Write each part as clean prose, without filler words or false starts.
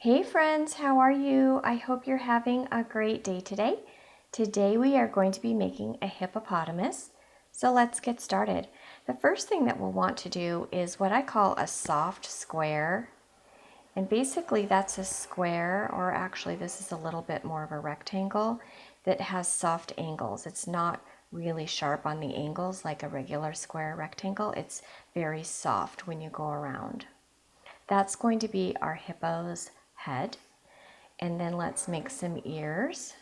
Hey friends, how are you? I hope you're having a great day today. Today we are going to be making a hippopotamus. So let's get started. The first thing that we'll want to do is what I call a soft square. And basically that's a square, or actually this is a little bit more of a rectangle that has soft angles. It's not really sharp on the angles like a regular square rectangle. It's very soft when you go around. That's going to be our hippo's head. And then let's make some ears.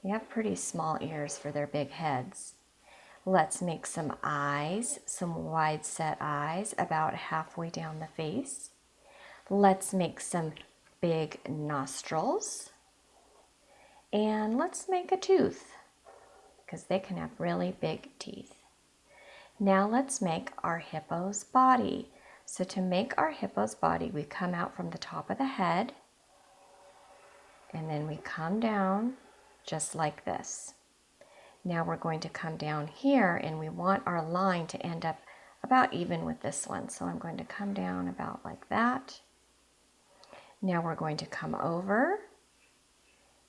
They have pretty small ears for their big heads. Let's make some eyes, some wide set eyes about halfway down the face. Let's make some big nostrils. And let's make a tooth, because they can have really big teeth. Now let's make our hippo's body. So to make our hippo's body, we come out from the top of the head, and then we come down just like this. Now we're going to come down here, and we want our line to end up about even with this one. So I'm going to come down about like that. Now we're going to come over,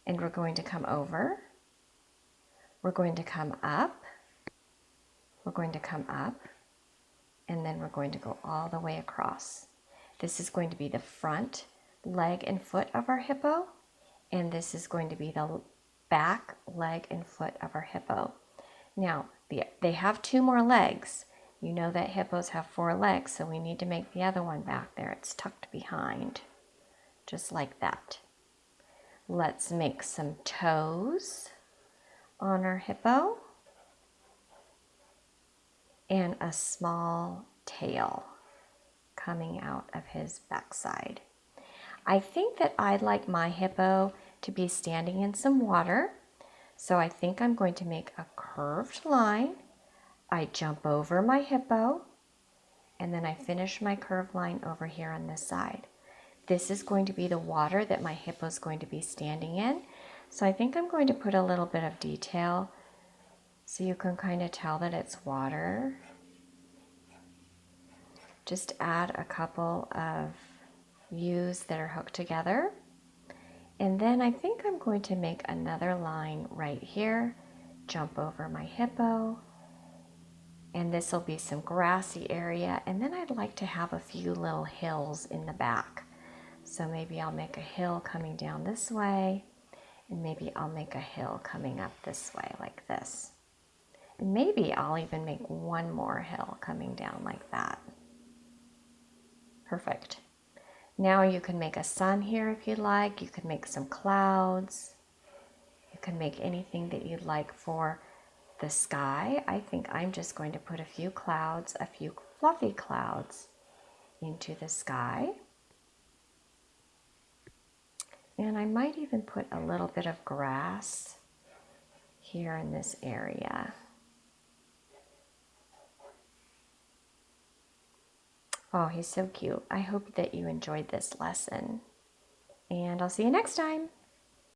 and we're going to come over. We're going to come up. We're going to come up, and then we're going to go all the way across. This is going to be the front leg and foot of our hippo. And this is going to be the back leg and foot of our hippo. Now, they have 2 more legs. You know that hippos have 4 legs, so we need to make the other one back there. It's tucked behind, just like that. Let's make some toes on our hippo and a small tail coming out of his backside. I think that I'd like my hippo to be standing in some water. So I think I'm going to make a curved line. I jump over my hippo, and then I finish my curved line over here on this side. This is going to be the water that my hippo is going to be standing in. So I think I'm going to put a little bit of detail so you can kind of tell that it's water. Just add a couple of U's that are hooked together. And then I think I'm going to make another line right here, jump over my hippo, and this will be some grassy area. And then I'd like to have a few little hills in the back. So maybe I'll make a hill coming down this way, and maybe I'll make a hill coming up this way like this. And maybe I'll even make one more hill coming down like that. Perfect. Now you can make a sun here if you'd like. You can make some clouds. You can make anything that you'd like for the sky. I think I'm just going to put a few clouds, a few fluffy clouds into the sky. And I might even put a little bit of grass here in this area. Oh, he's so cute. I hope that you enjoyed this lesson. And I'll see you next time.